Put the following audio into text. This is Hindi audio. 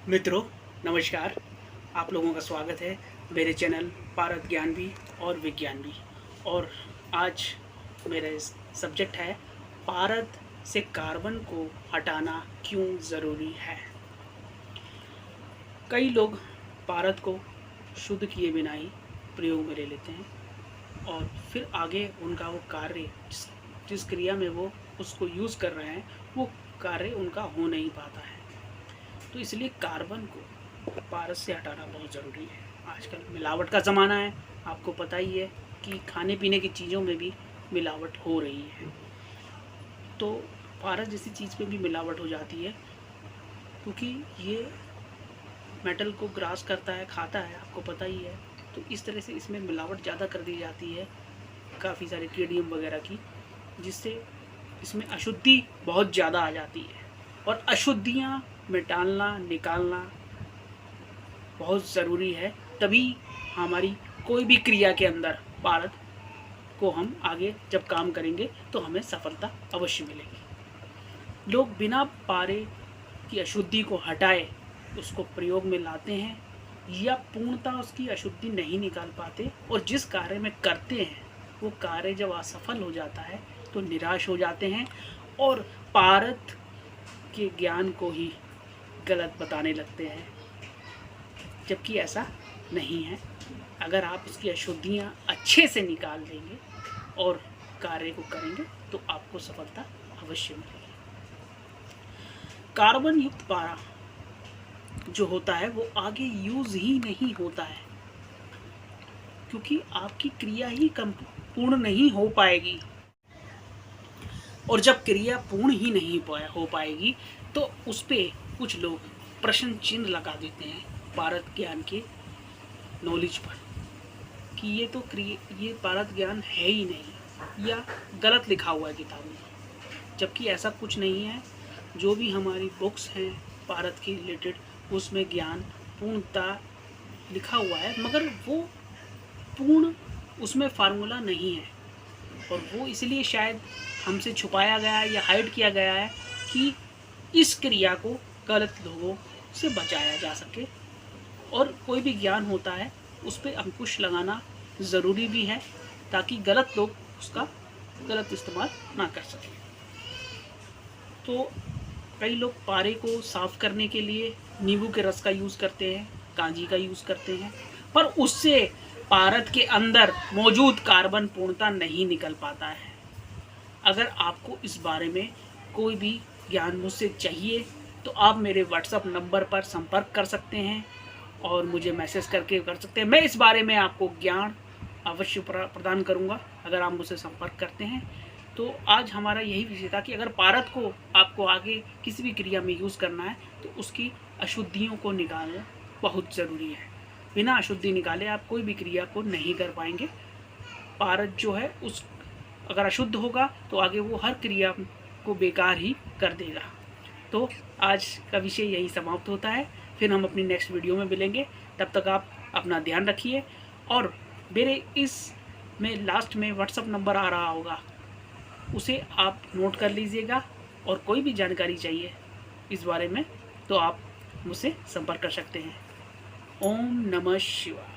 मित्रों नमस्कार। आप लोगों का स्वागत है मेरे चैनल पारद ज्ञान भी और विज्ञान भी। और आज मेरा सब्जेक्ट है पारद से कार्बन को हटाना क्यों ज़रूरी है। कई लोग पारद को शुद्ध किए बिना ही प्रयोग में ले लेते हैं और फिर आगे उनका वो कार्य जिस क्रिया में वो उसको यूज़ कर रहे हैं वो कार्य उनका हो नहीं पाता है। तो इसलिए कार्बन को पारद से हटाना बहुत ज़रूरी है। आजकल मिलावट का ज़माना है, आपको पता ही है कि खाने पीने की चीज़ों में भी मिलावट हो रही है। तो पारद जैसी चीज़ पे भी मिलावट हो जाती है क्योंकि ये मेटल को ग्रास करता है, खाता है, आपको पता ही है। तो इस तरह से इसमें मिलावट ज़्यादा कर दी जाती है काफ़ी सारे केडियम वगैरह की, जिससे इसमें अशुद्धि बहुत ज़्यादा आ जाती है। और अशुद्धियाँ मिटाना निकालना बहुत ज़रूरी है, तभी हमारी कोई भी क्रिया के अंदर पारद को हम आगे जब काम करेंगे तो हमें सफलता अवश्य मिलेगी। लोग बिना पारे की अशुद्धि को हटाए उसको प्रयोग में लाते हैं या पूर्णतः उसकी अशुद्धि नहीं निकाल पाते, और जिस कार्य में करते हैं वो कार्य जब असफल हो जाता है तो निराश हो जाते हैं और पारद के ज्ञान को ही गलत बताने लगते हैं, जबकि ऐसा नहीं है। अगर आप उसकी अशुद्धियाँ अच्छे से निकाल देंगे और कार्य को करेंगे तो आपको सफलता अवश्य मिलेगी। कार्बन युक्त पारा जो होता है वो आगे यूज ही नहीं होता है क्योंकि आपकी क्रिया ही पूर्ण नहीं हो पाएगी, और जब क्रिया पूर्ण ही नहीं हो पाएगी तो उस पर कुछ लोग प्रश्न चिन्ह लगा देते हैं पारद ज्ञान के नॉलेज पर कि ये पारद ज्ञान है ही नहीं या गलत लिखा हुआ है किताब में, जबकि ऐसा कुछ नहीं है। जो भी हमारी बुक्स हैं पारद के रिलेटेड उसमें ज्ञान पूर्णता लिखा हुआ है, मगर वो पूर्ण उसमें फार्मूला नहीं है, और वो इसलिए शायद हमसे छुपाया गया है या हाइड किया गया है कि इस क्रिया को गलत लोगों से बचाया जा सके। और कोई भी ज्ञान होता है उस पर अंकुश लगाना ज़रूरी भी है ताकि गलत लोग उसका गलत इस्तेमाल ना कर सकें। तो कई लोग पारे को साफ़ करने के लिए नींबू के रस का यूज़ करते हैं, कांजी का यूज़ करते हैं, पर उससे पारद के अंदर मौजूद कार्बन पूर्णता नहीं निकल पाता है। अगर आपको इस बारे में कोई भी ज्ञान मुझसे चाहिए तो आप मेरे व्हाट्सएप नंबर पर संपर्क कर सकते हैं और मुझे मैसेज करके कर सकते हैं। मैं इस बारे में आपको ज्ञान अवश्य प्रदान करूंगा अगर आप मुझसे संपर्क करते हैं। तो आज हमारा यही विषय था कि अगर पारद को आपको आगे किसी भी क्रिया में यूज़ करना है तो उसकी अशुद्धियों को निकालना बहुत ज़रूरी है। बिना अशुद्धि निकाले आप कोई भी क्रिया को नहीं कर पाएंगे। पारद जो है उस अगर अशुद्ध होगा तो आगे वो हर क्रिया को बेकार ही कर देगा। तो आज का विषय यही समाप्त होता है, फिर हम अपनी नेक्स्ट वीडियो में मिलेंगे। तब तक आप अपना ध्यान रखिए, और मेरे इस में लास्ट में व्हाट्सएप नंबर आ रहा होगा, उसे आप नोट कर लीजिएगा, और कोई भी जानकारी चाहिए इस बारे में तो आप मुझसे संपर्क कर सकते हैं। ओम नमः शिवाय।